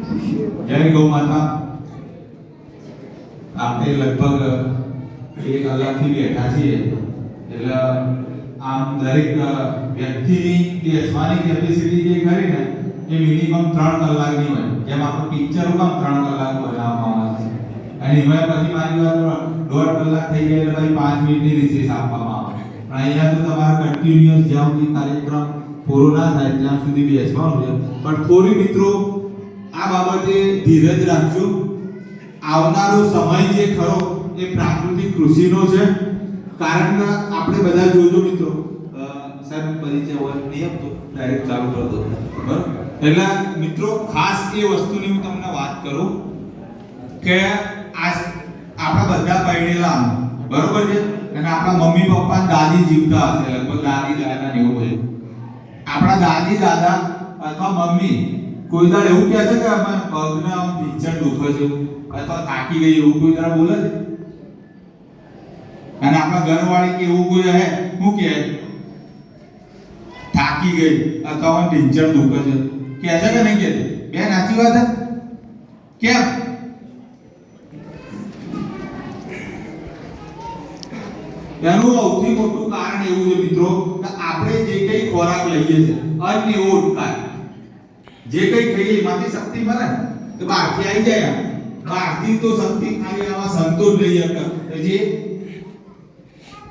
જય ગૌ માતા. આપણે લગભગ 1 કલાકથી બેઠા છીએ એટલે આમ દરેક વ્યક્તિની બેસવાની કેપેસિટી જે ખરી ને એ મિનિમમ 3 કલાકની હોય. જેમ આપણે પિક્ચરો કામ 3 કલાક બનાવવામાં આવે છે અને એમાં પછી મારી વાત 1.5 કલાક થઈ જાય એટલે પછી 5 મિનિટની રિસેસ આપવામાં આવે. પણ અહીંયા તો તમારે કન્ટિન્યુઅસ જ્યાં સુધી કાર્યક્રમ પૂરો ના થાય ત્યાં સુધી બેસવાનું છે. પણ થોડી મિત્રો આ બાબતે ધીરજ રાખજો. આવનારો સમય જે ખરો એ પ્રાકૃતિક કૃષિનો છે. કારણ કે આપણે બધા જોજો મિત્રો, સાહેબ પરિચય હોય નિયમ તો ડાયરેક્ટ ચાલુ કરી દો, બરાબર? એટલે મિત્રો ખાસ એ વસ્તુની હું તમને વાત કરું કે આ આપણા બધા પૈણેલા બરોબર છે અને આપણા મમ્મી પપ્પા દાદી જીવતા હશે, લગભગ દાદી દાદા ને એવું બધું. આપણા દાદી દાદા અથવા મમ્મી કોઈ દાડ એવું કહે છે કે અમે પગને આમ ભીંચણ દુખે છે અથવા થાકી ગઈ એવું કોઈ દાડ બોલે છે? અને આપણા ઘરવાળી કે એવું કોઈ હે શું કહે? થાકી ગઈ અથવા ભીંચણ દુખે છે કહે છે કે નહીં કહેતી? બેન સાચી વાત છે કેમ? એનું સૌથી મોટું કારણ એવું છે મિત્રો કે આપણે જે કઈ ખોરાક લઈએ છીએ અન્ન એવો ઉત્પાદ જે કઈ ખાઈએ એમાંથી શક્તિ મળે ને તો બહારથી આવી જાય. બહારથી તો શક્તિ ખાલી આવા સંતોષ લઈ શકતા જે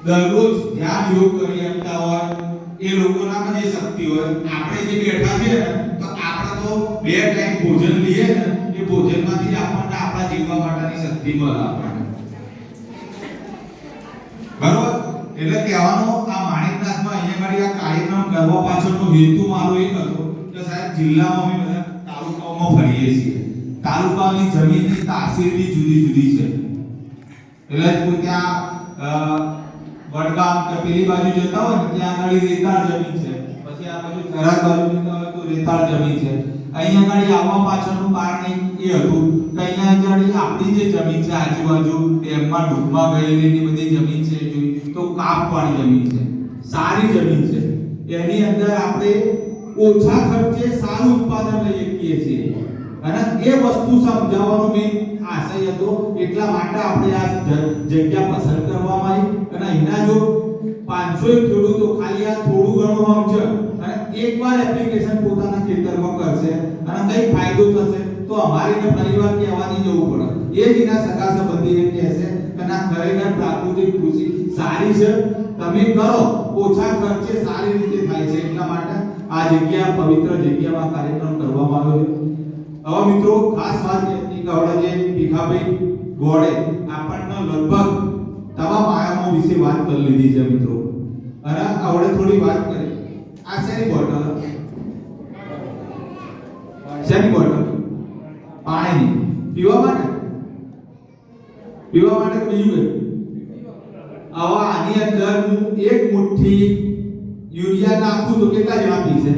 દરરોજ ધ્યાન યોગ કરી શકતા હોય એ લોકોનામાં જે શક્તિ હોય. આપણે જે બેઠા છીએ ને તો આપણે તો 2 ટાઈમ ભોજન લઈએ ને એ ભોજનમાંથી જ આપણને આપણા જીવવા માટેની શક્તિ મળે આપણને, બરોબર? એટલે કહેવાનો આ માણેકનાથમાં અહીંયા આગળ આ કાર્યક્રમ કરવા પાછળનો હેતુ મારો એક હતો કે સાહેબ જિલ્લામાં અમે બધા તાલુકાઓમાં ફરીએ છીએ. તાલુકાની જમીનની તાસીરની જુદી જુદી છે. એટલે કોઈ ત્યાં વડગામ કે પેલી બાજુ જતા હોય ને ત્યાં આગળ રેતાળ જમીન છે, પછી આ બાજુ થરાદ બાજુ જતા હોય તો રેતાળ જમીન છે. અહીંયા આગળ આવવા પાછળનું કારણ એ હતું કે અહીંયા આગળ આપણી જે જમીન છે આજુબાજુ ડેમમાં ડૂબમાં ગયેલી બધી જમીન છે જોઈ તો કાપવાળી જમીન છે, સારી જમીન છે. એની અંદર આપણે ઓછા ખર્ચે સારું ઉત્પાદન લઈ શકીએ છીએ અને એ વસ્તુ સમજાવવાનો મેં આશય હતો. એટલા માટે આપણે આ જગ્યા પસંદ કરવામાં આવી અને અહીંના જો 500 ખેડૂતો ખાલી આ થોડું ઘણું સમજે અને એકવાર એપ્લિકેશન પોતાના ખેતરમાં કરશે અને કઈ ફાયદો થશે તો અમારીને પરિવાર કહેવાની જવું પડે. એ જ એના સગા સંબંધીને કહેશે કે ના ખરેખર પ્રાકૃતિક કૃષિ સારી છે, તમે કરો, ઓછા ખર્ચે સારી રીતે થાય છે. એટલા માટે આ જગ્યા પવિત્ર જગ્યામાં કાર્યક્રમ કરવામાં આવ્યો છે. હવે મિત્રો ખાસ વાત એ કે આવડા જે ભીખાભાઈ ગોળે આપણને લગભગ તમામ આયામો વિશે વાત કરી લીધી છે મિત્રો. અને આવડે થોડી વાત કરી આ શેની બોટલ? શેની બોટલ? પાણીની. પીવા માટે? પીવા માટે કે બીજું કઈ? હવે આની અંદર હું 1 મુઠ્ઠી યુરિયા નાખું તો કેટલા જણા પીશે?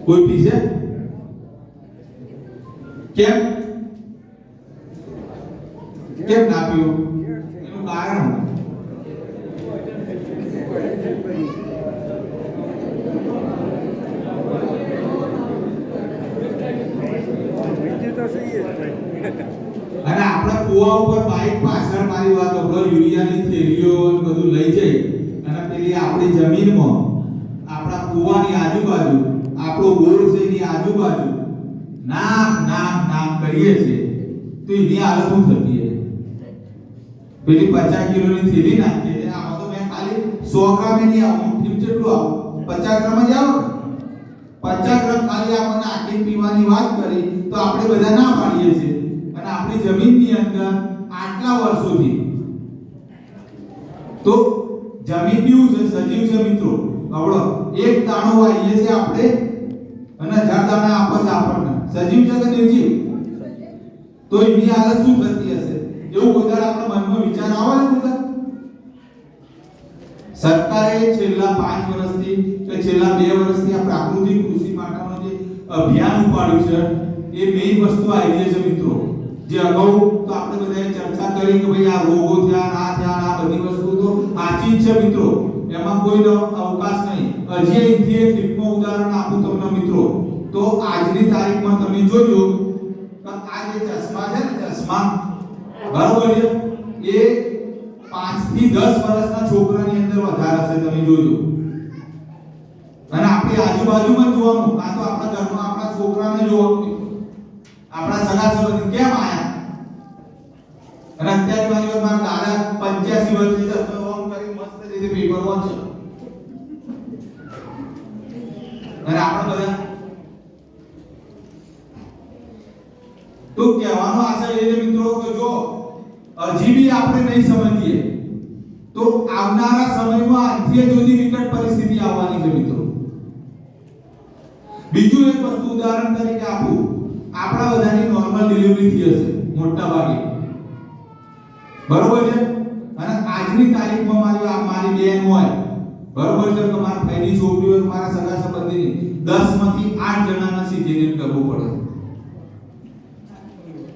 કોઈ પીશે? કેમ કેમ ના પીવો? એનું કારણ અને આપણા કુવા ઉપર બાઈક પાછળ મારી વાત આપણો યુરિયાની થેલીઓ બધું લઈ જઈ અને પેલી આપણી જમીનમાં આપણા કુવાની આજુબાજુ આપણો બોર છે એની આજુબાજુ નામ નામ નામ કરીએ છીએ તો એની હાલત શું થતી છે? પેલી 50 કિલોની થેલી નાખીએ છીએ, આમાં તો મેં ખાલી 100 ગ્રામ ની આવું મુઠ્ઠી કેટલું આવું 50 ગ્રામ જ આવો. 50 ગ્રામ ખાલી આપણને આખી પીવાની વાત કરી તો આપણે બધા ના પાડીએ છીએ અને આપણી જમીનની અંદર આટલા વર્ષોથી તો જમીન કેવું છે? સજીવ છે મિત્રો. આવડો એક દાણો વાઈએ છે આપણે અને 1000 દાણા આપે છે આપણને. સજીવ છે કે નિર્જીવ? તો એની હાલત શું થતી હશે? એવું કોઈ દાડ આપણા મનમાં વિચાર આવે ને બધા? સરકારે છેલ્લા 5 વર્ષથી કે છેલ્લા 2 વર્ષથી આ પ્રાકૃતિક કૃષિ માટેનો જે અભિયાન ઉપાડ્યું છે એ મેઈન વસ્તુ આવી છે મિત્રો. જે અગાઉ તો આપણે બધાએ ચર્ચા કરી કે ભાઈ આ રોગો થયા, ના થયા, આ બધી વસ્તુ તો સાચી જ છે મિત્રો, એમાં કોઈ અવકાશ નહીં. હજી અહીંથી એક ટીપનું ઉદાહરણ આપું તમને મિત્રો તો તો આજની તારીખમાં તમે જોજો કે આ જે ચશ્મા છે ને ચશ્મા બરાબર છે એ 5 થી 10 વર્ષના છોકરાની અંદર વધારે હશે તમે જોજો અને આપણી આજુબાજુમાં જોવાનું કાં તો આપણા ઘરમાં આપણા છોકરાને જોવાનું આપણા સગા સંબંધી કેમ આયા અને અત્યારે મારી વાત મારા દાદા 85 વર્ષે છે તો ઓમ કરી મસ્ત રીતે પેપર વાંચે અને આપણે બધા તો કહેવાનો આશય એ છે મિત્રો કે જો હજી બી આપણે નહીં સમજીએ તો આવનારા સમયમાં આથી જુદી વિકટ પરિસ્થિતિ આવવાની છે મિત્રો બીજું એક વસ્તુ ઉદાહરણ તરીકે આપું આપણા બધાની નોર્મલ ડિલિવરી થઈ હશે મોટા ભાગે બરોબર છે અને આજની તારીખમાં મારી બેન હોય બરોબર છે કે મારા ભાઈની છોકરી હોય મારા સગા સંબંધીની 10 માંથી 8 જણાના સિઝેરિયન કરવું પડે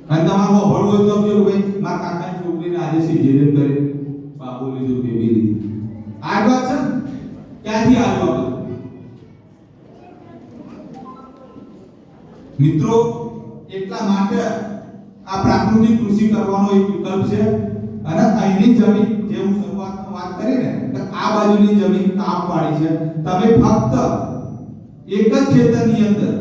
અને તમારો ભણવો તો કે ભાઈ મારા કાકાની છોકરીને આજે સિઝેરિયન કરે બાબુ લીધું બેબી લીધું આ વાત છે ક્યાંથી આવ્યો આ મિત્રો એટલા માટે આ પ્રાકૃતિક કૃષિ કરવાનો એક વિકલ્પ છે અને અહીંની જમીન જે હું શરૂઆતમાં વાત કરી ને કે આ બાજુની જમીન કાપવાળી છે તમે ફક્ત એક જ ખેતરની અંદર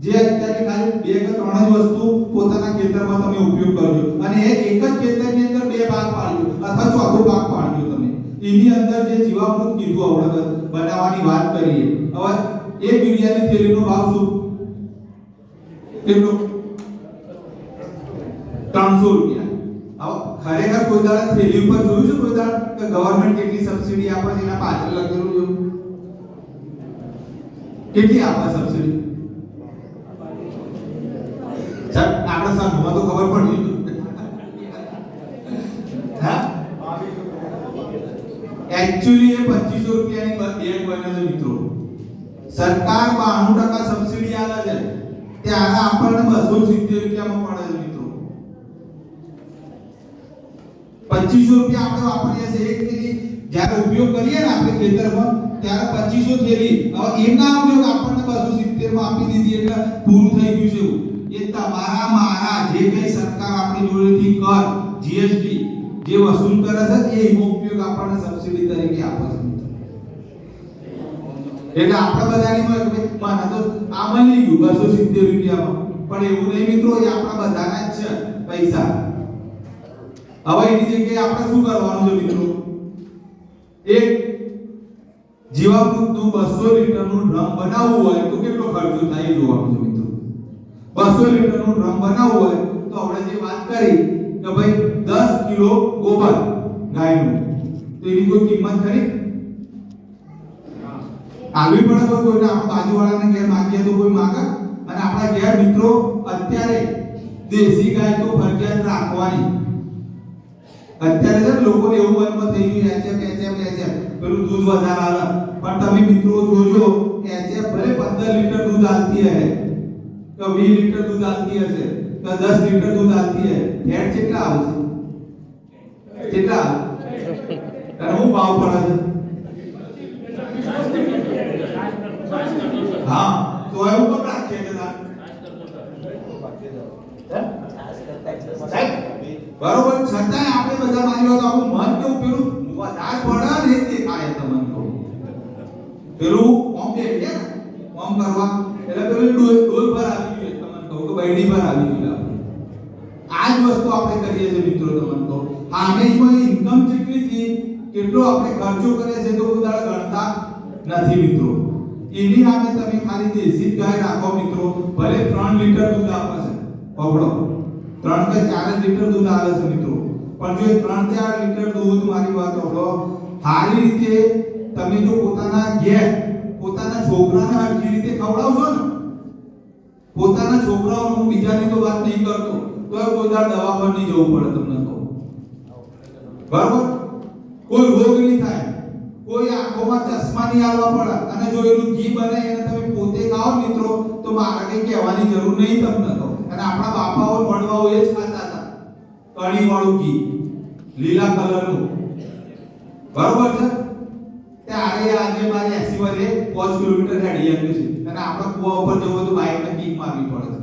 જે અત્યારે ખાલી 2 કે 3 જ વસ્તુ પોતાના ખેતરમાં તમે ઉપયોગ કરજો અને એક જ ખેતરની અંદર 2 ભાગ પાડજો અથવા ચોથો ભાગ પાડજો તમે એની અંદર જે જીવામૃત કીધું આપણે બનાવવાની વાત કરીએ હવે એક યુરિયાની થેલીનો ભાવ શું કેટલો 300 રૂપિયા હવે ખરેખર કોઈ દાડા થેલી ઉપર જોયું છે કોઈ દાડા કે ગવર્નમેન્ટ કેટલી સબસિડી આપે છે એના પાછળ લખેલું છે કેટલી આપે સબસિડી સાહેબ આપણે સાહેબમાં તો ખબર પડી હા એક્ચ્યુઅલી એ 2500 રૂપિયાની બેગ બને છે મિત્રો સરકાર 92% સબસિડી આલે છે ત્યારે આપણને 270 રૂપિયામાં પડે છે મિત્રો 2500 રૂપિયા આપણે વાપરીએ છીએ એક થેલી જ્યારે ઉપયોગ કરીએ ને આપણે ખેતરમાં ત્યારે 2500 થેલી હવે એના ઉપયોગ આપણને 270 માં આપી દીધી એટલે પૂરું થઈ ગયું છે એ તમારા મારા જે કઈ સરકાર આપણી જોડેથી કર જીએસટી જે વસૂલ કરે છે એ ઉપયોગ આપણને સબસિડી તરીકે આપે છે એટલે આપણે બધાની મને તો આ મળી ગયું 270 રૂપિયામાં પણ એવું નહીં મિત્રો એ આપણા બધાના જ છે પૈસા હવે એની જગ્યાએ આપણે શું કરવાનું છે મિત્રો એક જીવામૃતનું 200 લીટરનું ડ્રમ બનાવવું હોય તો કેટલો ખર્ચો થાય એ જોવાનું છે મિત્રો 200 લીટરનું ડ્રમ બનાવવું હોય તો આપણે જે વાત કરી કે ભાઈ 10 કિલો ગોબર ગાયનું તો એની કોઈ કિંમત ખરી આવી પડે તો કોઈને આપણે બાજુવાળાને ઘેર માંગીએ તો કોઈ માંગે અને આપણા ઘેર મિત્રો અત્યારે દેશી ગાય તો ફરજિયાત રાખવાની અત્યારે છે લોકોને એવું મનમાં થઈ ગયું એચએફ પેલું દૂધ વધારે આવે પણ તમે મિત્રો જોજો એચએફ ભલે 15 લીટર दूध आती है तो 20 લીટર दूध आती હશે તો 10 લીટર दूध आती है ફેટ કેટલા આવે છે કેટલા અને હું ભાવ પડે છે હા તો એવું તો રાખે છે બરોબર છતાંય આપણે બધા માન્યો તો આપણું મન કેવું પેલું વધારે પડે ને તે થાય તમને કહું પેલું ઓમ દે કે ઓમ કરવા એટલે પેલું ડોલ પર આવી ગયું તમને કહું કે બૈડી પર આવી ગયું આ જ વસ્તુ આપણે કરીએ છીએ મિત્રો તમને કહું આમેમાં ઇન્કમ કેટલી થી કેટલો આપણે ખર્ચો કરીએ છીએ તો કોઈ દાડા ગણતા નથી મિત્રો એની સામે તમે ખાલી દેશી ગાય રાખો મિત્રો ભલે 3 લીટર દૂધ આપે છે પકડો 3 કે 4 લીટર दूध આવે છે મિત્રો પણ જો 3-4 લીટર दूध મારી વાત સાંભળો સારી રીતે તમે જો પોતાના ઘેર પોતાના છોકરાને હરખી રીતે ખવડાવશો ને પોતાના છોકરાઓને હું બીજાની તો વાત નહીં કરતો તો કોઈ દાડ દવા પર નહીં જવું પડે તમને તો બરાબર કોઈ રોગ નહીં થાય કોઈ આંખોમાં ચશ્મા નહીં આવવા પડે અને જો એનું ઘી બને એને તમે પોતે ખાઓ મિત્રો તો મારે કઈ કહેવાની જરૂર નહીં તમને તો અને આપણા બાપાઓ વડવાઓ એ જ ખાતા હતા કણી વાળું ઘી લીલા કલરનું બરોબર છે ત્યારે આજે મારે 80 વડે 5 કિલોમીટર હેડી આવ્યું છે અને આપણે કુવા ઉપર જવું તો બાઇક ને કિક મારવી પડે છે.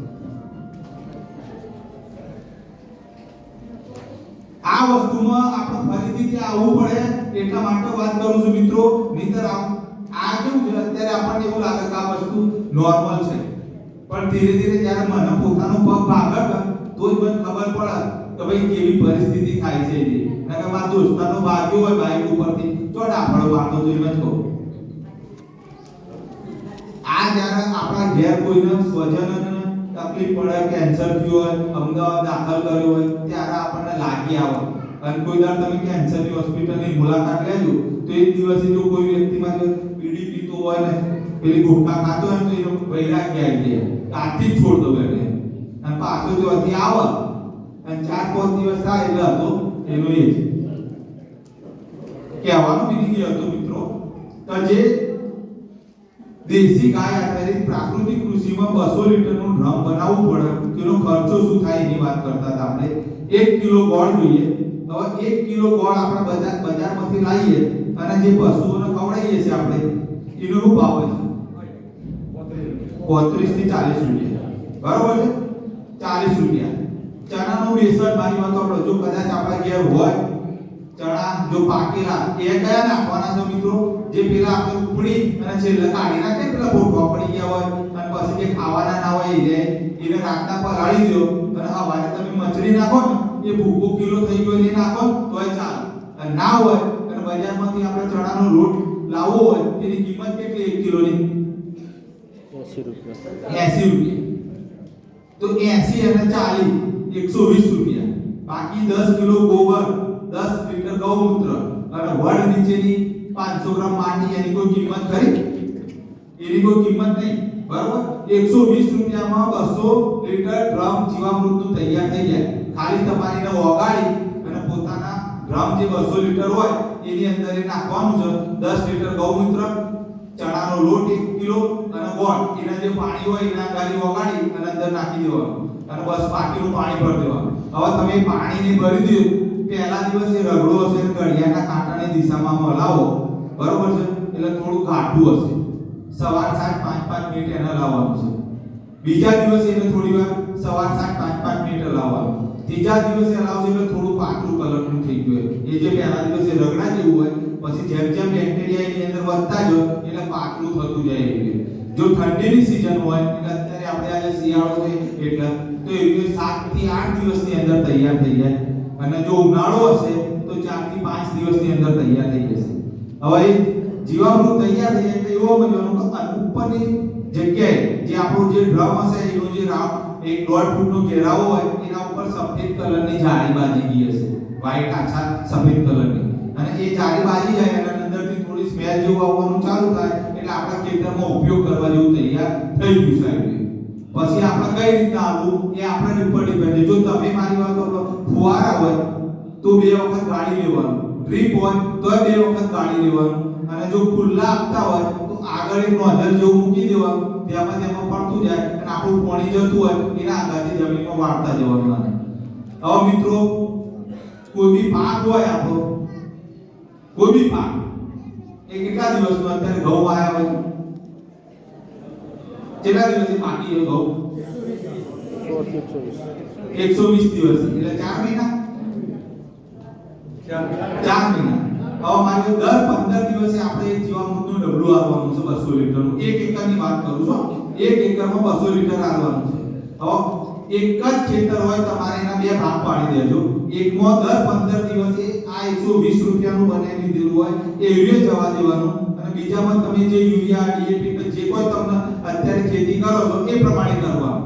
આ વસ્તુમાં આપણે ફરીથી ત્યાં આવવું પડે એટલા માટે વાત કરું છું મિત્રો. નહીતર આ કેવું છે અત્યારે આપણને એવું લાગે કે આ વસ્તુ નોર્મલ છે, પણ ધીરે ધીરે જ્યારે મને પોતાનો પગ ભાગે તો જ મને ખબર પડે કે ભાઈ કેવી પરિસ્થિતિ થાય છે. નકર મારા દોસ્તાનો ભાગ્યો હોય બાઈક ઉપરથી તો ડાફડો મારતો તો એમ જ કહું. આ જ્યારે આપણા ઘેર કોઈને સ્વજનને તકલીફ પડે, કેન્સર થયું હોય, અમદાવાદ દાખલ કર્યો હોય, ત્યારે આપણને લાગી આવે અને કોઈ દર તમે કેન્સરની હોસ્પિટલની મુલાકાત લેજો તો એક દિવસે જો કોઈ વ્યક્તિમાં જો બીડી પીતો હોય ને પેલી ગુટખા ખાતો હોય તો એનો વૈરાગ્ય આવી જાય, આથી જ છોડ દો એટલે અને પાછો જો અતિ આવે અને 4-5 દિવસ થાય એટલે હતો એનો એ જ કહેવાનો મિનિંગ એ હતો મિત્રો કે જે દેશી ગાય આધારિત પ્રાકૃતિક કૃષિમાં 200 લીટરનું ડ્રમ બનાવવું પડે, તેનો ખર્ચો શું થાય એની વાત કરતા હતા આપણે. 1 કિલો ગોળ જોઈએ. હવે 1 કિલો ગોળ આપણે બજારમાંથી લાવીએ અને જે પશુઓને ખવડાવીએ છીએ આપણે એનો શું ભાવ છે? 35 થી 40 રૂપિયા. બરોબર છે? 40 રૂપિયા. ચણાનું બેસન મારી વાત આપણે જો કદાચ આપણા ઘેર હોય ચણા જો પાકેલા એ કયા નાખવાના છે મિત્રો? જે પેલા આપણે ઉપડી અને છેલ્લે કાઢી નાખે પેલા બોટવા પડી ગયા હોય અને પછી જે ખાવાના ના હોય એને રાતના પલાળી દો અને સવારે તમે મચરી નાખો ને એ ભૂકો કિલો થઈ ગયો એ નાખો તોય ચાલે. અને ના હોય અને બજારમાંથી આપણે ચણાનો લોટ લાવવો હોય એની કિંમત કેટલી 1 કિલોની? 80 રૂપિયા. 80 રૂપિયા. તો 80 અને 40 120 રૂપિયા. બાકી 10 કિલો ગોબર, 10 લીટર ગૌમૂત્ર અને વડ નીચેની 500 ગ્રામ માટી એની કોઈ કિંમત ખરી? એની કોઈ કિંમત નહીં. બરાબર? 120 રૂપિયામાં 200 લીટર ડ્રમ જીવામૃતનું તૈયાર થઈ જાય. ખાલી તમારીને ઓગાળી અને પોતાના ડ્રમ જે 200 લીટર હોય એની અંદર એ નાખવાનું છે 10 લીટર ગૌમૂત્ર, ચણાનો લોટ 1 કિલો અને ગોળ. એના જે પાણી હોય એના ગાલી ઓગાળી અને અંદર નાખી દેવાનું અને બસ બાકીનું પાણી ભરી દેવાનું. હવે તમે પાણીને ભરી દો પહેલા દિવસે રગડો હશે ઘડિયાળના કાંટાની દિશામાં હલાવો. બરોબર છે? એટલે થોડું ઘાટું હશે. સવાર સાંજ 5-5 મિનિટ એને લાવવાનું છે. બીજા દિવસે એને થોડી વાર સવાર સાંજ 5-5 મિનિટ લાવવાનું. ત્રીજા દિવસે હલાવશો એટલે થોડું પાતળું કલરનું થઈ ગયું. એ જે પહેલા દિવસે રગડા જેવું હોય પછી જેમ જેમ બેક્ટેરિયા એની અંદર વધતા જાય એટલે પાતળું થતું જાય. જો ઠંડીની સીઝન હોય એટલે અત્યારે આપણે આજે શિયાળો છે એટલે તો એ 7 થી 8 દિવસની અંદર તૈયાર થઈ જાય અને જો ઉનાળો હશે તો 4 થી 5 દિવસની અંદર તૈયાર થઈ જશે. હવે જીવામૃત તૈયાર થઈ જાય એટલે એવો મજાનો ઉપરની જગ્યાએ જે આપણો જે ડ્રમ હશે એનો જે રાઉન્ડ 1.5 ફૂટનો ઘેરાવો હોય એના ઉપર સફેદ કલરની જાળી બાજી ગઈ હશે, વ્હાઈટ આછા સફેદ કલરની. અને એ જાળી બાજી જાય અને અંદરથી થોડી સ્મેલ જેવું આવવાનું ચાલુ થાય એટલે આપણા ખેતરમાં ઉપયોગ કરવા જેવું તૈયાર થઈ ગયું સાહેબ. પછી આપણે કઈ રીતના આવું એ આપણા ઉપર ડિપેન્ડ છે. જો તમે મારી વાત કરો ફુવારા હોય તો 2 વખત ગાળી લેવાનું, ડ્રીપ હોય તો 2 વખત ગાળી લેવાનું અને જો ખુલ્લા આપતા હોય તો આગળ એક નોઝલ જેવું મૂકી દેવાનું, તેમાં પડતું જાય અને આપણું પાણી જતું હોય એના આગળથી જમીનમાં વાળતા જવાનું. હવે મિત્રો કોઈ બી પાક હોય આપણો, કોઈ બી પાક એ કેટલા દિવસનો અત્યારે ઘઉં આયા હોય કેટલા દિવસે પાકી ગયો ઘઉં? 120 દિવસ એટલે 4 મહિના. 4 મહિના. હવે મારે દર 15 દિવસે આપણે એક જીવામૃતનું ડબલું આપવાનું છે 200 લીટરનું. 1 એકરની વાત કરું છું. 1 એકરમાં 200 લીટર આપવાનું છે. હવે એક જ ખેતર હોય તમારે એના 2 ભાગ પાડી દેજો. એકમાં દર 15 દિવસે આ 120 રૂપિયાનું બનાવી દીધેલું હોય એ યુરિયા જવા દેવાનું અને બીજામાં તમે જે યુરિયા ડીએપી કે જે કોઈ તમને અત્યારે ખેતી કરો છો એ પ્રમાણે કરવાનું.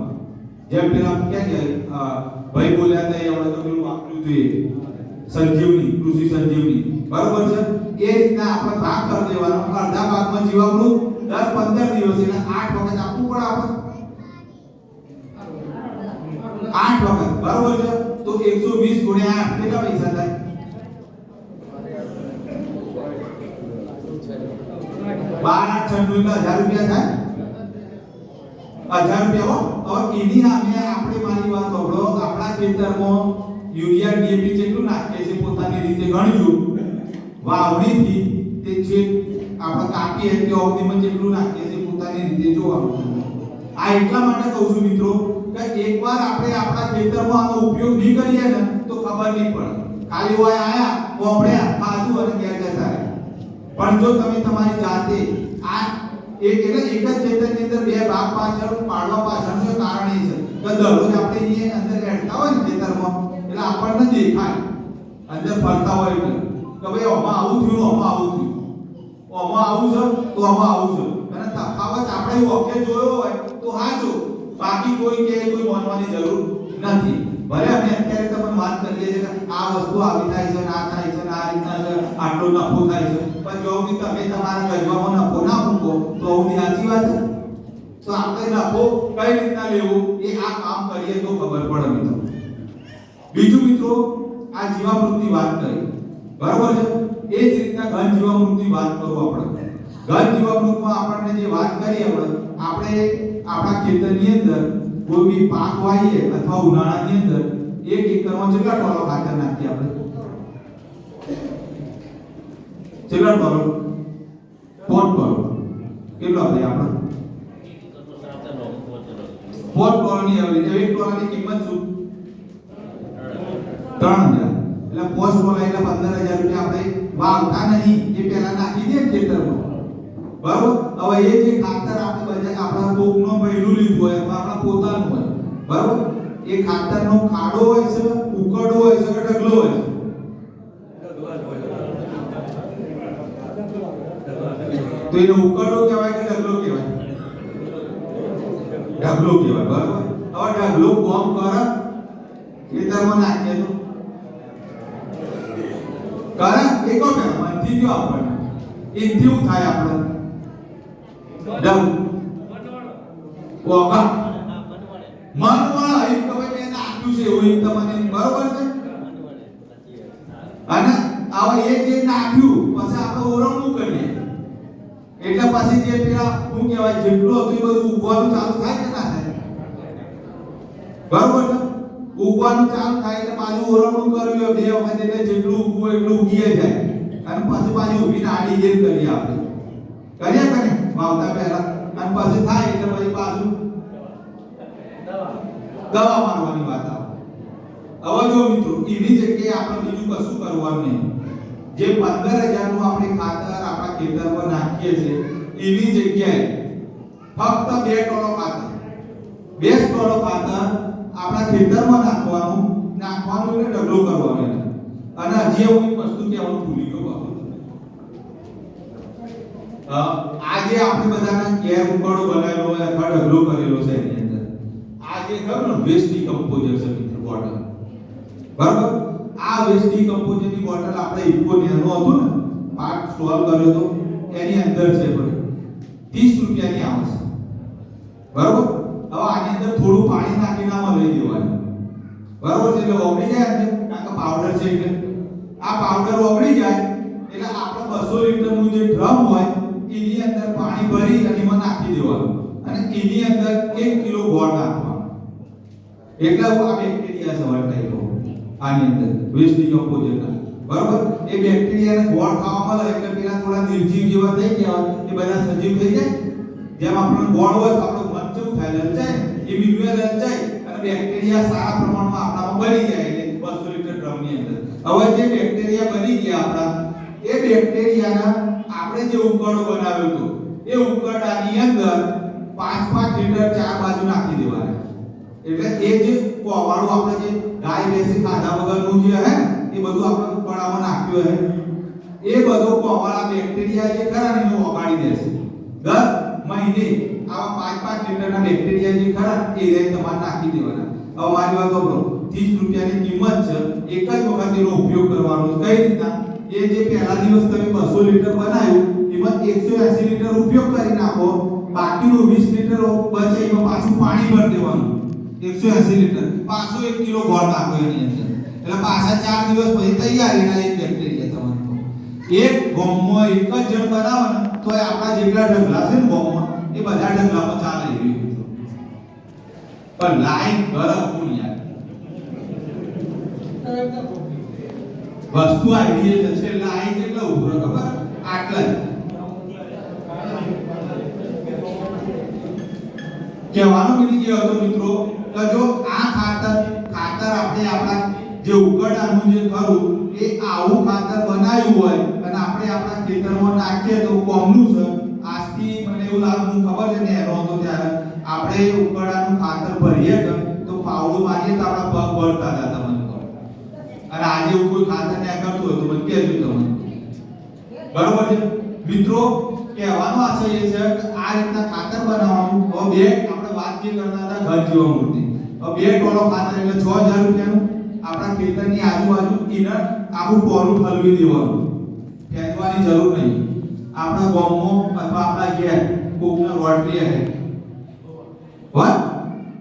જેમ પેલા ક્યાં કે ભાઈ બોલ્યા હતા એવડે તો પેલું વાપર્યું જોઈએ સંજીવની, કૃષિ સંજીવની. બરોબર છે? એ રીતના આપણે ભાગ કરી દેવાનો. અડધા ભાગમાં જીવામૃત દર 15 દિવસે એટલે 8 વખત આપવું પડે આપણે. 8 વખત. બરોબર છે? તો 120 ગુણ્યા 8 કેટલા પૈસા થાય? 12,96 1000 રૂપિયા થાય. 1000 રૂપિયા હો. હવે એની સામે આપણે મારી વાત સાંભળો, આપણા ખેતરમાં યુરિયા ડીએપી જેટલું નાખીએ છીએ પોતાની રીતે ગણજો. વાવણીથી તે છે આપણે કાપીએ ત્યાં સુધીમાં જેટલું નાખીએ છીએ પોતાની રીતે જોવાનું. આ એટલા માટે કહું છું મિત્રો કે એકવાર આપણે આપણા ખેતરમાં આનો ઉપયોગ નહીં કરીએ ને તો ખબર નહીં પડે. ખાલી હોય આયા કોપડ્યા ખાધું અને ઘેર જતા રહે. પણ જો તમે તમારી જાતે આ એક જ ખેતરની અંદર બે ભાગ પાછળ પાડવા પાછળનું કારણ એ છે કે દરરોજ આપણે અહીંયા અંદર બેઠતા હોય ને ખેતરમાં એટલે આપણને દેખાય અંદર ફરતા હોય એટલે કે ભાઈ આમાં આવું થયું આમાં આવું થયું આમાં આવું છે તો આમાં આવું છે અને તફાવત આપણે ઓકે જોયો હોય તો હાચો, બાકી કોઈ કે કોઈ માનવાની જરૂર નથી. ભલે અમે અત્યારે તમને વાત કરીએ છીએ કે આ વસ્તુ આવી થાય છે ના થાય છે આ રીતના છે આટલો નફો થાય છે, પણ જો તમે તમારા ગજવામાં નફો ના મૂકો તો આવું સાચી વાત છે. તો આપણે નફો કઈ રીતના લેવો એ આ કામ કરીએ તો ખબર પડે મિત્રો. બીજું મિત્રો આ જીવામૃતની વાત કરી બરાબર છે, એ જ રીતના ઘન જીવામૃતની વાત કરું આપણે. ઘન જીવામૃતમાં આપણને જે વાત કરી આપણે આપણા ખેતરની અંદર કોઈ બી પાક વાવીએ અથવા ઉનાળાની અંદર 1 એકરમાં કેટલા ટોલો ખાતર નાખીએ આપણે? કેટલા ટોલો? 4 ટોલો. કેટલો આપે આપણે? 4 ટોલની આવે એટલે 1 ટોલાની કિંમત શું? 3000. એટલે પોસ્ટ ટોલા એટલે 15000 રૂપિયા આપણે વાવતા નહીં એ પહેલા નાખી દે ખેતરમાં. બરાબર? હવે એ જે ખાતર આપણે બજાર આપણા કોકનો પહેલું લીધું હોય અથવા આપણા પોતાનું હોય બરાબર, એ ખાતરનો ખાડો હોય છે, ઉકરડો હોય છે કે ઢગલો હોય છે? તો એને ઉકરડો કહેવાય કે ઢગલો કહેવાય? ઢગલો કહેવાય. બરાબર? હવે ઢગલો કોમ કરે ખેતરમાં નાખીએ તો કરે એકો કે મનથી જો આપણને એથી શું થાય આપણે ડબ ઓકા મનવાળા એક કવે મેં નાખ્યું છે એવું તમને બરોબર છે. અને હવે એ જે નાખ્યું પછી આપણે ઓરંગું કરીએ એટલે પછી જે પેલા શું કહેવાય જેટલું હતું એ બધું ઉગવાનું ચાલુ થાય કે ના થાય? બરોબર છે, ઉગવાનું ચાલુ થાય એટલે પાછું ઓરંગું કર્યું 2 વખત એટલે જેટલું ઉગવું એટલું ઉગી જાય અને પછી પાછી ઊભીને આડી જેમ કરીએ આપણે કરીએ કે વાવતા પહેલા અને પછી થાય એટલે પછી પાછું દવા મારવાની વાત આવે. હવે જો મિત્રો એની જગ્યાએ આપણે બીજું કશું કરવાનું નહીં. જે 15000 નું આપણે ખાતર આપણા ખેતરમાં નાખીએ છીએ એની જગ્યાએ ફક્ત 2 ટોલો ખાતર 2 ટોલો ખાતર આપણા ખેતરમાં નાખવાનું એટલે ઢગલો કરવાનો. અને હજી એવું એક વસ્તુ કહેવાનું ભૂલી ગયો બાબુ, આજે આપણે બધાના ઘેર ઉકરડો બનાવેલો હોય અથવા ઢગલો કરેલો છે એની અંદર આ જે ખબર ને વેસ્ટ ડીકમ્પોઝર છે મિત્રો બોટલ. બરાબર? આ વેસ્ટ ડીકમ્પોઝરની બોટલ આપણે ઇકો નેનો હતું ને પાક સ્ટોર કર્યો તો એની અંદર છે ભાઈ 30 રૂપિયાની આવે છે. બરાબર? હવે આની અંદર થોડું પાણી નાખીને આમાં લઈ દેવાનું. બરાબર છે, એટલે ઓગળી જાય ને કારણ કે પાવડર છે એટલે આ પાવડર ઓગળી જાય એટલે આપણે 200 લીટરનું જે ડ્રમ હોય એની અંદર પાણી ભરી અને એમાં નાખી દેવાનું અને એની અંદર 1 કિલો ગોળ નાખવાનો. એટલે આ બેક્ટેરિયા સવાલ થાય આની અંદર વેસ્ટ ડીકમ્પોઝરના. બરાબર? એ બેક્ટેરિયાને ગોળ ખાવા મળે એટલે પેલા થોડા નિર્જીવ જેવા થઈ ગયા એ બધા સજીવ થઈ જાય. જેમ આપણને ગોળ હોય તો આપણો મન કેવું થાય? લલચાય. એ બીજું લલચાય અને બેક્ટેરિયા સારા પ્રમાણમાં આપણામાં બની જાય એટલે 200 લીટર ડ્રમની અંદર. હવે જે બેક્ટેરિયા બની ગયા આપણા એ બેક્ટેરિયાના આપણે જે ઉકરડો બનાવ્યો હતો એ ઉકરડાની અંદર 5-5 લીટર ચાર બાજુ નાખી દેવાના. એટલે એ જે કોવાળું આપણે જે ગાય ભેંસી ખાધા વગરનું જે હે એ બધું આપણે ઉકરડામાં નાખ્યું હે એ બધો કોવાળા બેક્ટેરિયા જે ખરા એને ઓગાળી દેશે. દર મહિને આવા 5-5 લીટરના બેક્ટેરિયા જે ખરા એ રે તમારે નાખી દેવાના. હવે મારી વાત સાંભળો, 30 રૂપિયાની કિંમત છે, એક જ વખત એનો ઉપયોગ કરવાનો. કઈ રીતના? એ જે પહેલા દિવસ તમે 200 લીટર બનાવ્યું એમાં 180 લીટર ઉપયોગ કરી નાખો, બાકીનું 20 લીટર બચે એમાં પાછું પાણી ભરી દેવાનું. 180 લીટર પાછો 1 કિલો ગોળ નાખો એની અંદર એટલે પાછા 4 દિવસ પછી તૈયાર એના એક બેક્ટેરિયા તમારો. એક ગોમમાં એક જ જણ બનાવે ને તો આપણા જેટલા ઢગલા છે ને ગોમમાં એ બધા ઢગલામાં ચાલે એવી રીતે. પણ લાઈન ગરમ કોણ યાર વસ્તુ આઈડિયા છે એટલે આઈ કેટલા ઉભરો ખબર? આટલા જ કહેવાનો મિનિંગ એ હતો મિત્રો કે જો આ ખાતર આપણે આપણા જે ઉકરડાનું જે ખરું એ આવું ખાતર બનાવ્યું હોય અને આપણે આપણા ખેતરમાં નાખીએ તો કોમનું છે. આજથી મને એવું લાગે, હું ખબર છે ને એનો હતો ત્યારે આપણે ઉકરડાનું ખાતર ભરીએ તો પાવડું મારીએ તો આપણા પગ બળતા હતા તમને. અને આજે એવું કોઈ ખાતર ને કરતું હોય તો મને કહેજો તમને. બરોબર છે મિત્રો, કહેવાનો આશય એ છે કે આ રીતના ખાતર બનાવવાનું. હવે બે આપણે વાત જે કરતા હતા ઘર જીવામૃતની, હવે 2 ટોલો ખાતર એટલે 6000 રૂપિયાનું. આપણા ખેતરની આજુબાજુ ઇનર આખું ટોલું ઠલવી દેવાનું, ફેંકવાની જરૂર નહીં. આપણા ગામમાં અથવા આપણા ઘેર કોકના રોટરી હે વાત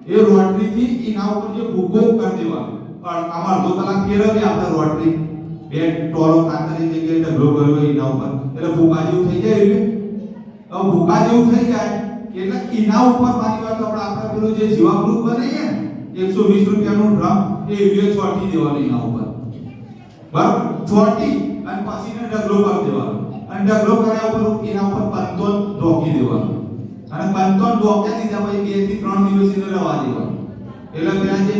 એ રોટરી થી એના ઉપર જે ભૂકો કરી દેવાનો. આમાં અડધો કલાક ફેરવીએ આપણે રોટરી 2 ટોલો ખાતરની જગ્યાએ ઢગલો કર્યો એના ઉપર એટલે ભૂકા જેવું થઈ જાય. હવે ભૂકા જેવું થઈ જાય એટલે એના ઉપર માની વાત આપણે પેલું જે જીવામૃત બનાવીએ ને 120 રૂપિયાનું ડ્રમ એ યુરિયા છોટી દેવાનું એના ઉપર. બરાબર, છોટી અને પછી એને ઢગલો કરી દેવાનો. અને ઢગલો કર્યા ઉપર એના ઉપર પંતોન ઢોકી દેવાનું. અને પંતોન ઢોક્યા દીધા પછી 2 થી 3 દિવસ એને રવા દેવાનું. એટલે પેલા જે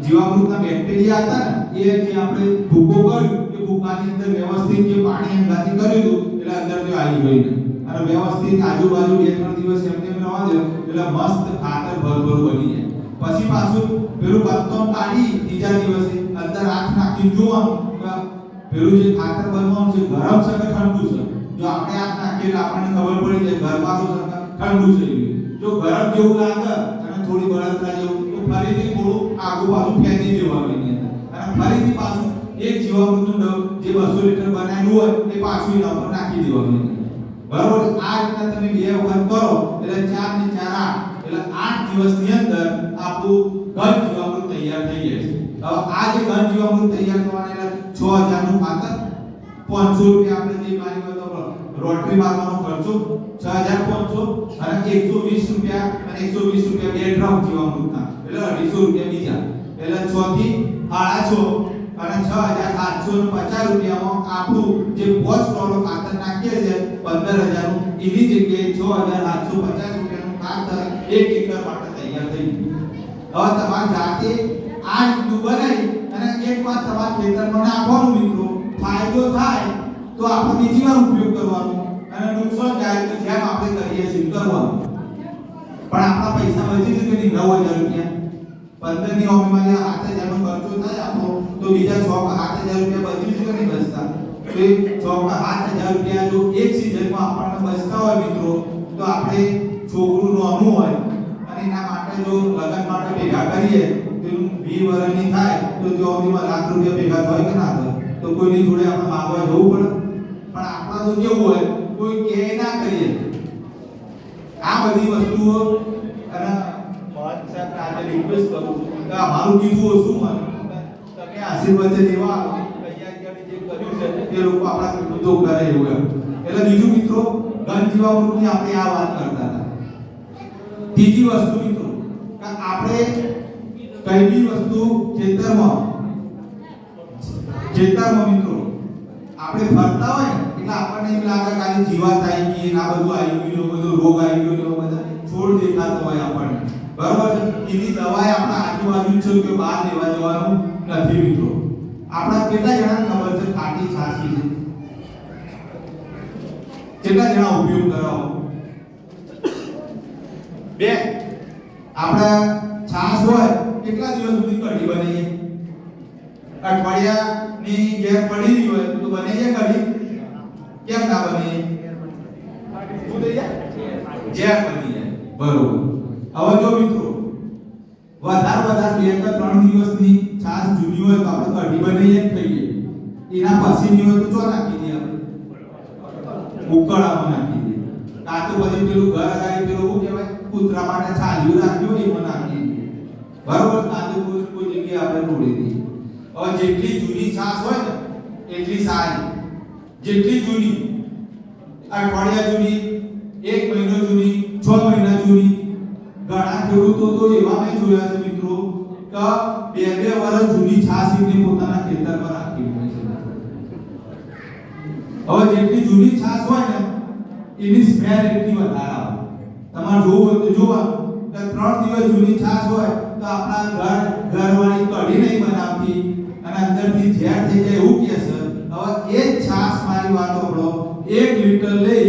જીવામૃતના બેક્ટેરિયા હતા ને એ જે આપણે ભૂકો કર્યું એ ભૂકાની અંદર વ્યવસ્થિત જે પાણી અંગાથી કર્યું એટલે અંદર જો આવી ગયું અને વ્યવસ્થિત આજુબાજુ 2-3 દિવસ એમ તેમ રવા દે એટલે મસ્ત ખાતર ભરભર બની જાય. પછી પાછું પેલું પત્તોન કાઢી ત્રીજા દિવસે અંદર હાથ નાખી જોવાનું કે પેલું જે ખાતર બનવાનું છે ગરમ છે કે ઠંડુ છે. જો આપણે હાથ નાખીએ એટલે આપણને ખબર પડી જાય ગરમાનું છે કે ઠંડુ છે. જો ગરમ જેવું લાગે અને થોડી બળતરા જેવું તો ફરીથી થોડું આગુ પાછું ફેંકી દેવાનું એની અંદર અને ફરીથી પાછું એક જીવામૃતનું જે 200 લીટર બનાવેલું હોય એ પાછું એના ઉપર નાખી દેવાનું. બરાબર, આ રીતના તમે 2 વખત કરો એટલે 4 ને 4 8 એટલે 8 દિવસની અંદર આપણું ઘન જીવામૃત તૈયાર થઈ જાય છે. હવે આ જે ઘન જીવામૃત તૈયાર થવાના એટલે 6000 નું ખાતર, 500 રૂપિયા આપણે જે મારી વાત રોટરી મારવાનો ખર્ચો 6500 અને 120 રૂપિયા અને 120 રૂપિયા 2 ડ્રમ જીવામૃતના એટલે 250 રૂપિયા બીજા એટલે 6 થી 6.5 અને 6750 રૂપિયામાં આપણું જે 5 ટોલો ખાતર નાખીએ છે 15000 નું એની જગ્યાએ 6750 રૂપિયાનું ખાતર 1 એકર માટે તૈયાર થઈ ગયું. હવે તમારે જાતે આ રીતનું બનાવી અને એકવાર તમારા ખેતરમાં નાખવાનું મિત્રો, ફાયદો થાય તો આપણે બીજી વાર ઉપયોગ કરવાનો અને નુકસાન જાય તો જેમ આપણે કરીએ છીએ કરવાનું. પણ આપણા પૈસા બચી શકે નહીં 9000 રૂપિયા 15 ની ઓમીમાં જે 8000 નો ખર્ચો થાય આપણો તો બીજા 7000 રૂપિયા બચી શકે નહીં બચતા. તો એ 7000 રૂપિયા જો એક સીઝનમાં આપણને બચતા હોય મિત્રો તો આપણે છોકરું નાનું હોય અને એના માટે જો લગન માટે ભેગા કરીએ તો 20 વર્ષની થાય તો જો ઓમીમાં લાખ રૂપિયા ભેગા થાય કે ના થાય તો કોઈની જોડે આપણે માંગવા જવું પડે. પણ આપણા તો કેવું હોય કોઈ કે ના કરીએ આ બધી વસ્તુઓ. અને સાહેબ આજે રિક્વેસ્ટ કરું કે અમારું કીધું શું મને તમે આશીર્વાદ દેવા અહીંયા જે કર્યું છે તે લોકો આપણા ખેડૂતો કરે એવું એમ. એટલે બીજું મિત્રો ઘન જીવામૃતની આપણે આ વાત કરતા હતા. ત્રીજી વસ્તુ મિત્રો કે આપણે કઈ બી વસ્તુ ખેતરમાં મિત્રો આપણે ફરતા હોય એટલે આપણને એમ લાગે કે આ જીવાત આવી ગઈ ને આ બધું આવી ગયું, બધો રોગ આવી ગયો ને બધા છોડ દેખાતો હોય આપણને. બરાબર છે, એની દવાઈ આપણા આજુબાજુ છે કે બહાર લેવા જવાનું નથી મિત્રો. આપણા કેટલા જણાને ખબર છે ખાટી છાશ છે? કેટલા જણા ઉપયોગ કરાવો? 2 આપણા છાશ હોય કેટલા દિવસ સુધી કઢી બનાવીએ? અઠવાડિયાની ગેર પડી રહી હોય તો બને છે કઢી? કેમ ના બને? શું થઈ જાય? ઝેર બની જાય. બરોબર. હવે જો મિત્રો વધારે 2 કે 3 દિવસની છાશ જૂની હોય તો આપણે કઢી બનાવીએ જ ખાઈએ. એના પછીની હોય તો ચો નાખી દઈએ આપણે? ઉકળામાં નાખી દઈએ. કાં તો પછી પેલું ઘર આગાડી પેલું શું કહેવાય કૂતરા માટે છાલ્યું રાખ્યું હોય એમાં નાખી દઈએ. બરોબર, કાં તો કોઈ જગ્યાએ આપણે ઢોળી દઈએ. હવે જેટલી જૂની છાશ હોય ને એટલી સારી. જેટલી જૂની, અઠવાડિયા જૂની, 1 મહિનો જૂની, 6 મહિના જૂની. ઘણા ખેડૂતો તો એવા મેં જોયા છે મિત્રો કે 2-2 વર્ષ જૂની છાશ એમને પોતાના ખેતરમાં રાખી હોય છે. હવે જેટલી જૂની છાશ હોય ને એની સ્મેલ એટલી વધારે આવે. તમારે જોવું હોય તો જોવાનું કે 3 દિવસ જૂની છાશ હોય તો આપણા ઘરવાળી કઢી નહીં બનાવતી અને અંદરથી ઝેર થઈ જાય એવું કહે છે. હવે એ જ છાશ મારી વાત સાંભળો 1 લીટર લઈ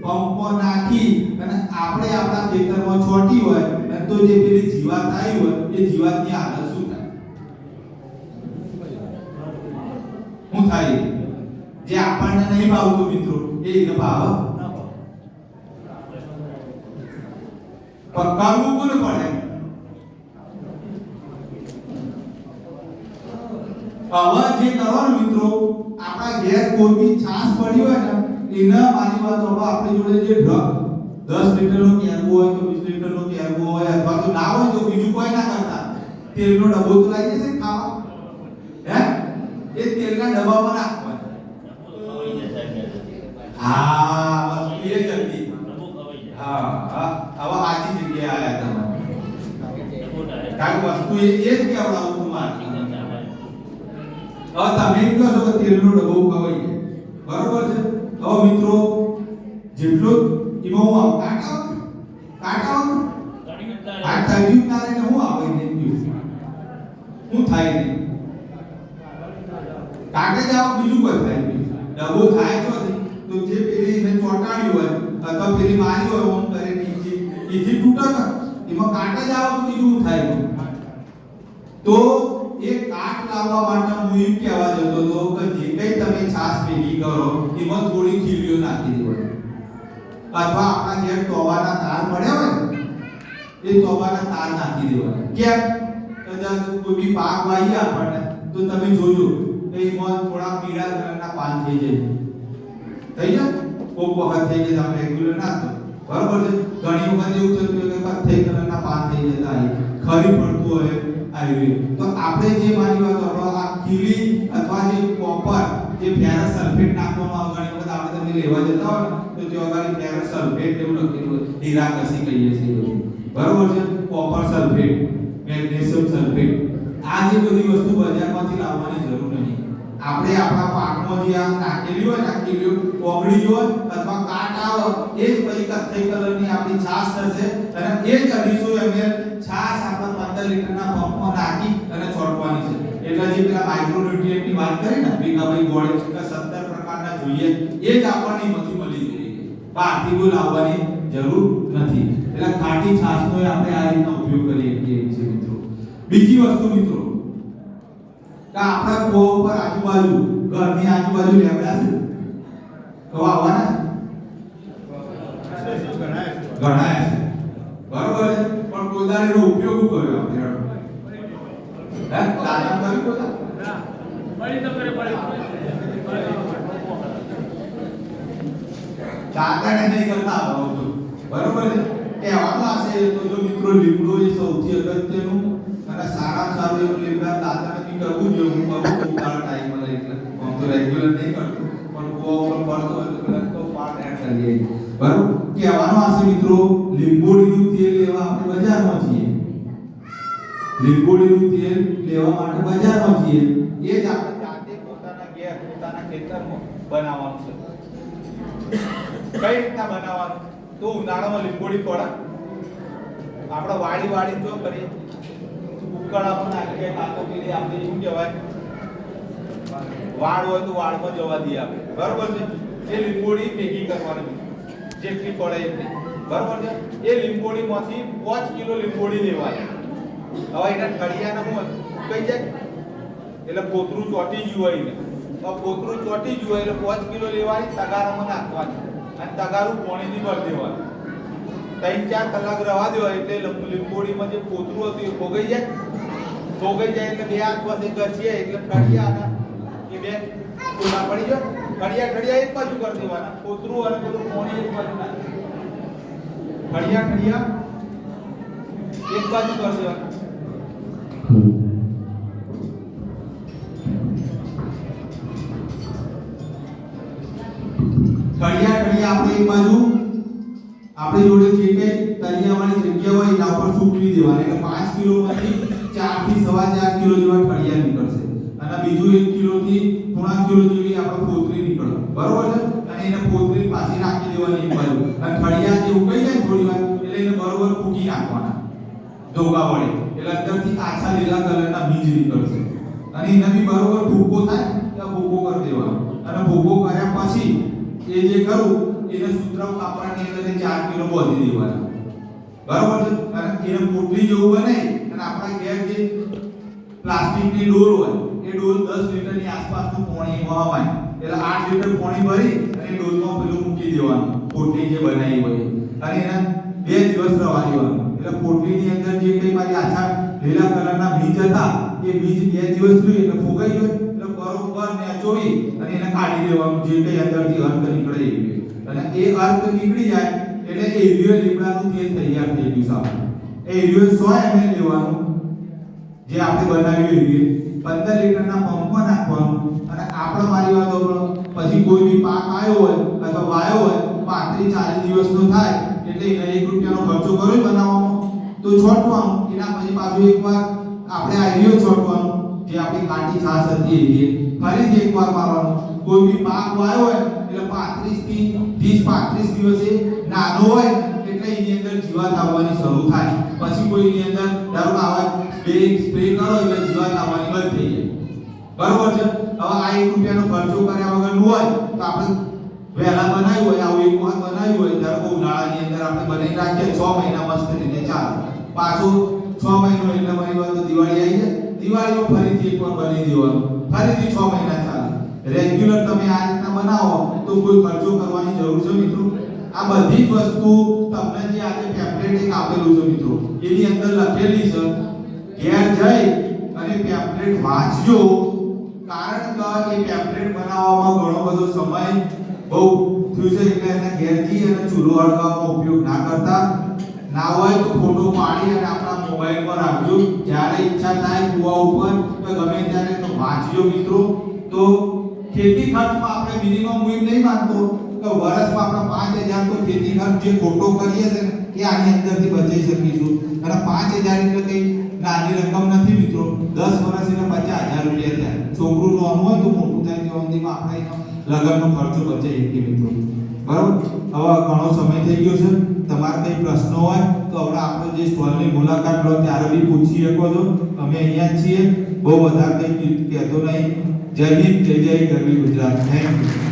પંપમાં નાખી અને આપણે આપણા ખેતરમાં છોટી હોય અને તો જે પેલી જીવાત આવી હોય એ જીવાતની હાલત શું થાય? શું થાય? જે આપણને નહીં ભાવતું મિત્રો એ એને ભાવ કરવું કોને પડે? હવે જે કરવાનું મિત્રો આપણા ઘેર કોઈ બી છાશ પડી હોય ને એના મારી વાત હવે આપણી જોડે જે ડ્રગ 10 લીટરનો કેરબો હોય કે 20 લીટરનો કેરબો હોય અથવા તો ના હોય તો બીજું કોઈ ના કરતા તેલનો ડબ્બો તો લાવી જશે ખાવા હે એ તેલના ડબ્બામાં નાખવાનું. હા બસ એ જલ્દી હા હવે આજી જગ્યાએ આયા તમે કાંઈ વસ્તુ એ જ કેવડાવું તમારે. હવે તમે કહો છો કે તેલનો ડબ્બો ખવાઈ જાય બરોબર છે. હવે મિત્રો જેટલો એમાં હું કાટા આ થયું તારે હું આવે ને હું થાય ને કાટે જાવ બીજું કોઈ થાય નહીં. ડબ્બો થાય તો જે પેલી ને ચોટાડી હોય અથવા પેલી મારી હોય ઓમ કરે નીચે તૂટે ને એમાં કાટે જાવ તો બીજું થાય. તો એ કાટ લાવવા માટે હું એમ કહેવા જતો હતો કે જે કંઈ તમે છાશ ભેગી કરો એમાં થોડી ખીલીઓ નાખી દેવાની અથવા આપણા ઘેર તોવાના તાર પડ્યા હોય ને એ તોવાના તાર નાખી દેવાના. કેમ? કદાચ કોઈ બી પાક વાવી આપણને તો તમે જોજો કે એમાં થોડા પીળા કલરના પાન થઈ જાય કોક વખત થઈ જાય આપણે રેગ્યુલર નાખો બરાબર છે. ઘણી વખત એવું થતું હોય કે કથ્થઈ કલરના પાન થઈ જતા હોય ખરી પડતું હોય આવી તો આપણે જે માની વાત આ ખીલી અથવા જે કોપર જે ફેરસ સલ્ફેટ નાખવામાં આવે ઘણી વખત આપણે તમે લેવા જતા હોય તો તે અગાડી ફેરસ સલ્ફેટ એવું લખેલું હોય હીરા કસી કહીએ છીએ બરાબર છે. કોપર સલ્ફેટ મેગ્નેશિયમ સલ્ફેટ આ જે બધી વસ્તુ બજારમાંથી લાવવાની જરૂર નહીં. આપણે આપણા પાકમાં જે આ નાખેલી હોય નાખેલી ઓગળી હોય અથવા કાટ આવે એ જ પછી કથ્થઈ કલરની આપણી છાશ થશે અને એ જ 250 ml છાશ આપણે 15 લીટરના પંપમાં નાખી અને છોડવાની છે. એટલે જે પેલા માઇક્રોન્યુટ્રિયન્ટની વાત કરી ને ભીખાભાઈ ગોળે કે 17 પ્રકારના જોઈએ એ જ આપણને એમાંથી મળી જાય. બહારથી કોઈ લાવવાની જરૂર નથી. એટલે ખાટી છાશનો આપણે આ રીતના ઉપયોગ કરીએ છીએ મિત્રો. બીજી વસ્તુ મિત્રો કે આપણા કુવા ઉપર આજુબાજુ ઘરની આજુબાજુ લેવડા છે તો આવવાના ઘણા છે બરોબર છે. પણ કોદાળીનો ઉપયોગ કર્યો આપણે હે દાદા કર્યું કોદા પડી તો કરે પડી દાદાને નહીં કરતા આવતું બરોબર છે. કહેવાનું આશે તો જો મિત્રો લીમડો એ સૌથી અગત્યનું અને સારામાં સારું એવું લીમડા દાદાને બી કરવું જોઈએ. હું કહું કોદાળ ટાઈમ મળે એટલે હું તો રેગ્યુલર નહીં કરતો પણ કુવા ઉપર પડતો હોય તો પેલા તો પાટ એડ કરીએ બરોબર. કહેવાનું આશે મિત્રો લીંબોડીનું તેલ લેવા આપણે બજારમાં જઈએ લીંબોડીનું તેલ લેવા માટે બજારમાં જઈએ એ જ આપણે જાતે પોતાના ઘેર પોતાના ખેતરમાં બનાવવાનું છે. કઈ રીતના બનાવવાનું? તો ઉનાળામાં લીંબોડી પડે આપણે વાડી જો કરીએ ઉકળામાં નાખીએ કાતો પેલી આપણે શું કહેવાય વાડ હોય તો વાડમાં જવા દઈએ આપણે બરોબર છે. એ લીંબોડી ભેગી કરવાની જેટલી પડે એટલી બરોબર છે. એ લીંબોડીમાંથી 5 કિલો લીંબોડી લેવાની. હવે એના ઠળિયાને હું કઈ જાય એટલે પોતરું ચોટી ગયું હોય ને તો પોતરું ચોટી ગયું હોય એટલે 5 કિલો લેવાની તગારામાં નાખવાની અને તગારું પાણીથી ભરી દેવાનું 3-4 કલાક રહેવા દેવાય એટલે લીંબોડીમાં જે પોતરું હતું એ ભોગાઈ જાય એટલે 2 હાથ પાસે ઘસીએ એટલે ઠળિયા એ બે ખુલ્લા પડી જાય. ઠળિયા એક બાજુ કરી દેવાના પોતરું અને પેલું પાણી એક બાજુ નાખી ઠળિયા એક બાજુ કરી દેવાના. ઠળિયા આપણે એક બાજુ આપણી જોડે જે કઈ તળિયાવાળી જગ્યા હોય એના ઉપર સૂકવી દેવાની એટલે 5 કિલોમાંથી 4 થી 4.5 કિલો જેવા ઠળિયા નીકળશે અને બીજું 1 કિલો થી 3 કિલો જેવી આપણે પોતરી નીકળે બરોબર છે. અને એને પોતરી પાછી નાખી દેવાની એક બાજુ અને ઠળિયા જે ઉકળી જાય થોડી વાર એટલે એને બરોબર ફૂકી નાખવાના ધોકા વડે, એટલે અંદરથી આછા લીલા કલરના બીજ નીકળશે અને એને બી બરોબર ભૂકો થાય ત્યાં ભૂકો કરી દેવાનો અને ભૂકો કર્યા પછી એ જે કરું એને સુતરાઉ કાપડની અંદર 4 કિલો બાંધી દેવાનું, બરોબર છે. અને એને પોટલી જેવું બનાવી અને આપણા ઘેર જે પ્લાસ્ટિકની ડોલ હોય એ ડોલ 10 લીટરની આસપાસનું પાણી એમાં હમાય, એટલે 8 લીટર પાણી ભરી અને ડોલમાં પેલું મૂકી દેવાનું પોટલી જે બનાવી હોય અને એને 2 દિવસ રવા દેવાનું. એટલે પોટલીની અંદર જે કઈ મારી આછા લીલા કલરના બીજ હતા એ બીજ 2 દિવસ સુધી એટલે ફોગાઈ ગયો એટલે બરોબર નેચોવી અને એને કાઢી દેવાનું, જે કઈ અંદરથી અર્ક નીકળે એ અને એ અર્ક નીકળી જાય એટલે એરિયો લીમડાનું તેલ તૈયાર થઈ ગયું સાહેબ. એ એરિયો 100 ml લેવાનું જે આપણે બનાવ્યું એરિયો 15 લીટરના પંપમાં નાખવાનું અને આપણે મારી વાત પછી કોઈ બી પાક આવ્યો હોય અથવા વાયો હોય 35-40 દિવસનો થાય એટલે એને 1 રૂપિયાનો ખર્ચો કર્યો બનાવવામાં તો છોડવાનું, એના પછી પાછું એકવાર આપણે આ એરિયો છોડવાનું જે આપણી કાટી છાશ હતી એ ફરીથી એકવાર મારવાનું. કોઈ બી પાક વાયો હોય એટલે 30-35 દિવસે નાનો હોય એટલે એની અંદર જીવાત આવવાની શરૂ થાય, પછી કોઈની અંદર ધારો કે આવા બે સ્પ્રે કરો એટલે જીવાત આવવાની બંધ થઈ જાય, બરોબર છે. હવે આ 1 રૂપિયાનો ખર્ચો કર્યા વગરનું હોય તો આપણે વહેલા બનાવ્યું હોય આવું એક વખત બનાવ્યું હોય ધારો કે ઉનાળાની અંદર આપણે બનાવી રાખીએ 6 મહિના મસ્ત રીતે ચાલે, પાછું 6 મહિનો એટલે મારી વાત તો દિવાળી આવી જાય, દિવાળીમાં ફરીથી એકવાર બનાવી દેવાનું, ફરીથી 6 મહિના ચાલે. રેગ્યુલર તમે આ રીતના બનાવો તો કોઈ ખર્ચો કરવાની જરૂર છે મિત્રો. આ બધી જ વસ્તુ તમને જે આજે પેમ્પલેટ એક આપેલું છે મિત્રો એની અંદર લખેલી છે, ઘેર જઈ અને પેમ્પલેટ વાંચજો, કારણ કે એ પેમ્પલેટ બનાવવામાં ઘણો બધો સમય બહુ થયું છે એટલે એને ઘેર જઈ અને ચૂલો હળગાવવાનો ઉપયોગ ના કરતા, ના હોય તો ફોટો પાડી અને આપણા મોબાઈલમાં રાખજો, જ્યારે ઈચ્છા થાય કુવા ઉપર તો ગમે ત્યારે તો વાંચજો મિત્રો. તો ખેતી ખર્ચમાં આપણે મિનિમમ હું એમ નહીં માનતો કે વર્ષમાં આપણે 5000 તો ખેતી ખર્ચ જે ખોટો કરીએ છે ને એ આની અંદરથી બચાવી શકીશું અને 5000 એટલે કઈ નાની રકમ નથી મિત્રો. 10 વર્ષ એટલે 50000 રૂપિયા થાય, છોકરું નાનું હોય તો મોટું થાય તો અંદીમાં આપણે લગનનો ખર્ચો બચાવી શકીએ મિત્રો, બરાબર. હવે ઘણો સમય થઈ ગયો છે, તમારા કઈ પ્રશ્નો હોય તો હવે આપણે જે સ્ટોલની મુલાકાત લો ત્યારે બી પૂછી શકો છો, અમે અહીંયા જ છીએ, બહુ બધા કઈ કહેતો નહીં. જય હિન્દ, જય જય ગરવી ગુજરાત. Thank you.